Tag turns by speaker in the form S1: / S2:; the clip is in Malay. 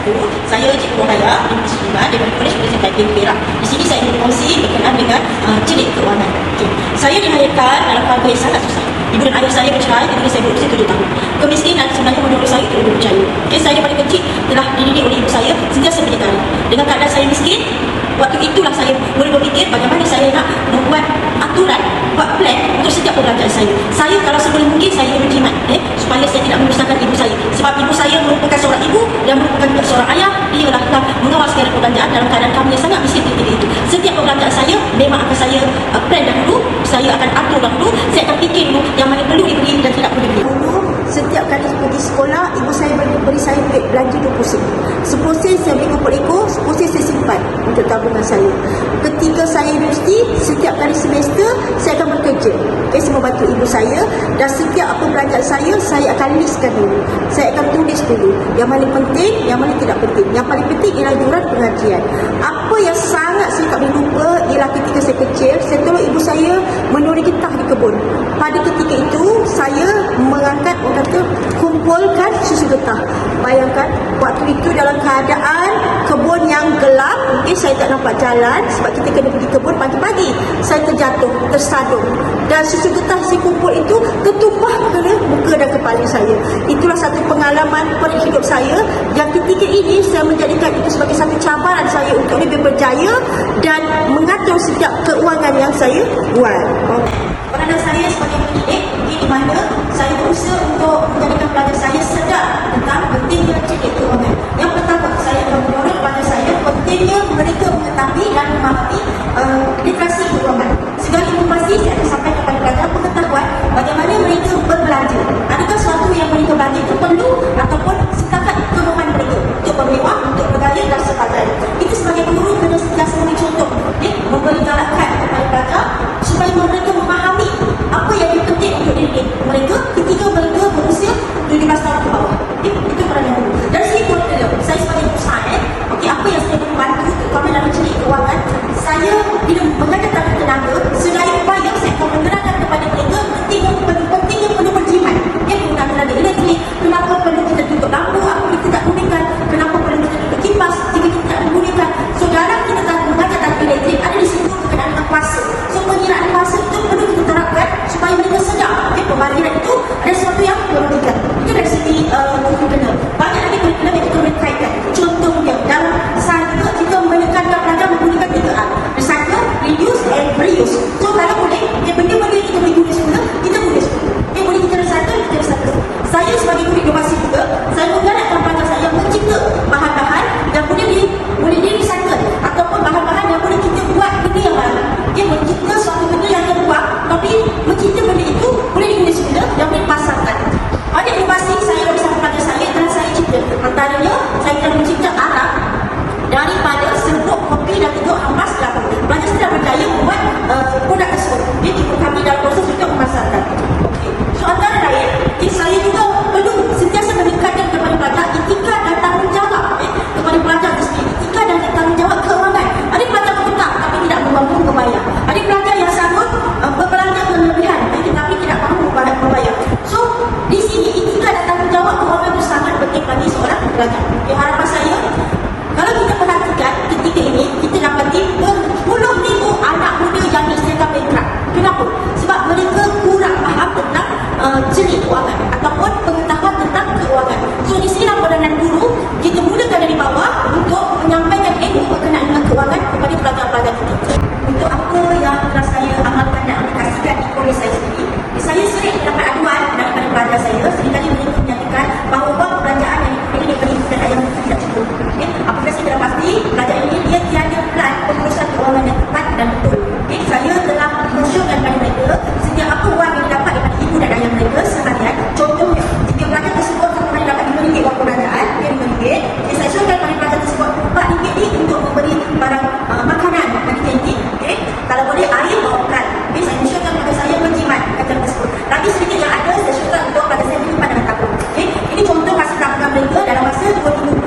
S1: 2021, saya Cikgu Wahaya binti Muslimah dari Kolej Pendidikan Kaiping Perak. Di sini saya ingin berkongsi berkenaan dengan celik keuangan. Saya dilahirkan dalam keluarga yang sangat susah. Ibu dan ayah saya bercerai ketika saya berusia 7 tahun. Kemiskinan sebenarnya menurut saya itu lebih percaya. Saya daripada kecil telah dididik oleh ibu saya sentiasa berdikari. Dengan keadaan saya miskin, waktu itulah saya boleh berfikir bagaimana saya nak membuat aturan, buat plan untuk setiap perbelanjaan saya. Saya kalau sebelum mungkin saya ingin berjimat supaya saya tidak menyusahkan ibu saya. Sebab ibu saya merupakan seorang ibu dan merupakan seorang ayah. Dia lah mengawal segala perbelanjaan dalam keadaan kami yang sangat miskin ketika itu. Setiap perbelanjaan saya memang akan saya plan dahulu, saya akan atur dahulu, saya akan fikir dulu yang mana perlu dibeli dan tidak perlu dibeli. Setiap kali pergi sekolah, ibu saya beri saya duit belanja 20 sen. 10 sen saya beli kepada ekor, 10 sen saya simpan untuk tabungan saya. Ketika saya universiti, setiap kali semester saya akan bekerja. Saya membantu ibu saya dan setiap apa belanjaan saya akan listkan dulu. Saya akan tulis dulu yang mana penting, yang mana tidak penting. Yang paling penting ialah yuran pengajian. Apa yang sangat saya tak boleh lupa ialah ketika saya kecil, saya tolong ibu saya menuri getah di kebun. Pada ketika itu, saya mengangkat kumpulkan susu getah. Bayangkan waktu itu dalam keadaan kebun yang gelap, mungkin saya tak nampak jalan sebab kita kena pergi kebun pagi-pagi. Saya terjatuh, tersadung dan susu getah saya kumpul itu tertumpah ke muka dan kepala saya. Itulah satu pengalaman pada hidup saya yang ketika ini saya menjadikan itu sebagai satu cabaran saya untuk lebih berjaya dan mengatur setiap keuangan yang saya buat. Peranan saya sebagai pendidik di mana saya berusaha untuk menjadikan pelajar saya sedar tentang pentingnya celik keuangan. Yang pertama, saya akan mendorong kepada saya pentingnya mereka mengetahui dan memahami literasi keuangan. Segala informasi saya akan sampaikan kepada pelajar pengetahuan bagaimana mereka berbelanja. Adakah sesuatu yang mereka belanja itu perlu ataupun setakat kemahuan mereka untuk bermewah, untuk bergaya dan sebagainya. Kita sebagai guru kena sentiasa memberi contoh, memberi galakan kepada pelajar supaya mereka memahami apa yang penting untuk diri mereka ketika mereka berusia 17 tahun ke bawah. Itu peranan guru. Dari segi portfolio, saya sebagai usaha apa yang saya membantu terutama dalam celik keuangan, saya bila mengajar tentang tenaga, selain upaya saya akan menerangkan kepada mereka pentingnya perlu berjimat. Penggunaan tenaga elektrik, kenapa perlu kita tutup lampu, apa kita tak gunakan, kenapa perlu kita tutup kipas jika kita tak menggunakan. So dalam kita mengajar tentang elektrik ada di situ berkenaan dengan kuasa. So pengiraan kuasa itu perlu kita terapkan supaya mereka sedar pembaliran itu ada sesuatu yang diperlukan. Itu dari segi kurikulum. Banyak lagi kurikulum yang kita boleh kaitkan. Contohnya dalam saya kita menekankan pelajar menggunakan 3R. Recycle, reduce and reuse. So kalau boleh, benda-benda yang kita boleh guna semula, kita guna semula. Boleh kita recycle, kita recycle. Saya sebagai guru inovasi juga, saya menggalakkan pelajar saya mencipta bahan-bahan yang boleh di recycle ataupun bahan-bahan yang boleh kita buat benda yang baru. Dia mencipta suatu benda yang terbuang, tapi mencipta benda itu boleh diguna semula yang boleh dipasarkan. Ada inovasi saya bersama pelajar saya telah saya cipta. Antaranya, saya telah mencipta arak daripada serbuk kopi dan tiga ampas kelapa. Pelajar sudah berjaya membuat produk tersebut. Dia ikut kami dalam proses untuk memasarkan. So antara lain, saya juga perlu sentiasa meningkatkan kepada pelajar etika dan tanggungjawab kepada pelajar itu sendiri. Etika dan tanggungjawab keuangan. Ada pelajar berhutang tapi tidak mampu membayar. Ada pelajar yang sanggup berbelanja berlebihan tetapi tidak mampu membayar. So di sini etika dan tanggungjawab keuangan itu sangat penting bagi seorang pelajar. Harapan saya, kalau kita perhatikan ketika ini, kita dapati berpuluh ribu anak muda yang disediakan bankrupt. Kenapa? Sebab mereka kurang faham tentang celik keuangan ataupun pengetahuan tentang keuangan. So di sini peranan guru, kita mulakan dari bawah untuk menyampaikan ilmu berkenaan dengan keuangan kepada pelajar-pelajar kita. Untuk apa yang telah saya amalkan dan aplikasikan di kolej saya sendiri, saya sering dapat aduan daripada pelajar saya. Seringkali mereka menyatakan bahawa wang perbelanjaan yang diberi daripada ibu dan ayah mereka tidak cukup. Apabila saya telah pasti pelajar ini dia tiada plan pengurusan keuangan yang tepat dan betul. Saya telah menunjukkan kepada mereka setiap apa wang yang didapat daripada ibu dan ayah mereka seharian. Contohnya, jika pelajar tersebut satu hari dapat RM5 wang perbelanjaan, RM5, saya suruhkan kepada pelajar tersebut RM4 ni untuk memberi barang makanan bagi kantin. Kalau boleh air bawakan. Saya menunjukkan kepada saya menjimat kacang tersebut. Lagi sedikit yang ada, saya suruhkan untuk pada saya menyimpan dalam tabung. Ini contoh hasil tabungan mereka dalam masa 2 minggu